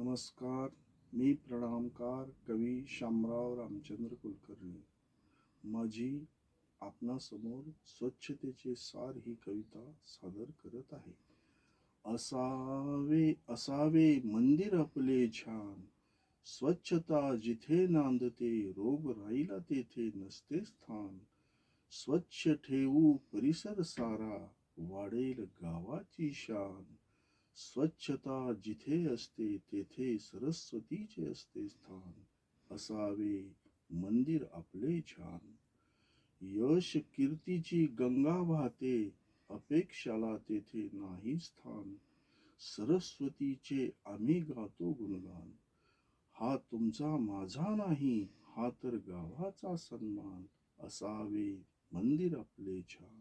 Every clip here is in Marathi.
नमस्कार. मी प्रणामकार कवी शामराव रामचंद्र कुलकर्णी. माझी आपणासमोर स्वच्छतेचे सार ही कविता सादर करत आहे. असावे असावे मंदिर आपले छान, स्वच्छता जिथे नांदते रोग राहिला तेथे नसते स्थान. स्वच्छ ठेवू परिसर सारा, वाढेल गावाची शान. स्वच्छता जिथे असते तेथे सरस्वतीचे असते स्थान. असावे मंदिर आपले छान. यश कीर्तीची गंगा वाहते, अपेक्षाला तेथे नाही स्थान. सरस्वतीचे आम्ही गातो गुणगान, हा तुमचा माझा नाही, हा तर गावाचा सन्मान. असावे मंदिर आपले छान.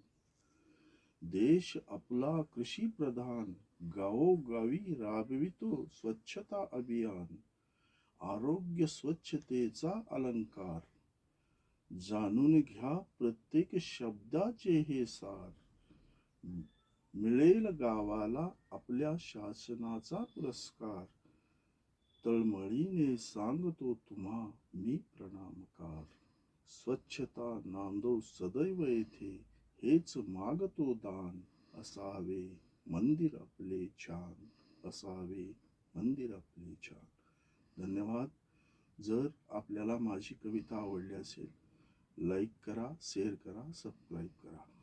देश आपला कृषी प्रधान, गावोगावी राबवितो स्वच्छता अभियान. आरोग्य स्वच्छतेचा अलंकार, जाणून घ्या प्रत्येक शब्दाचे हे सार. मिळेल गावाला आपल्या शासनाचा पुरस्कार. तळमळीने सांगतो तुम्हा मी प्रणामकार. स्वच्छता नांदो सदैव येथे, हेच मागतो दान. असावे मंदिर आपले छान. असावे मंदिर आपले छान. धन्यवाद. जर आपल्याला माझी कविता आवडली असेल, लाईक करा, शेअर करा, सबस्क्राईब करा.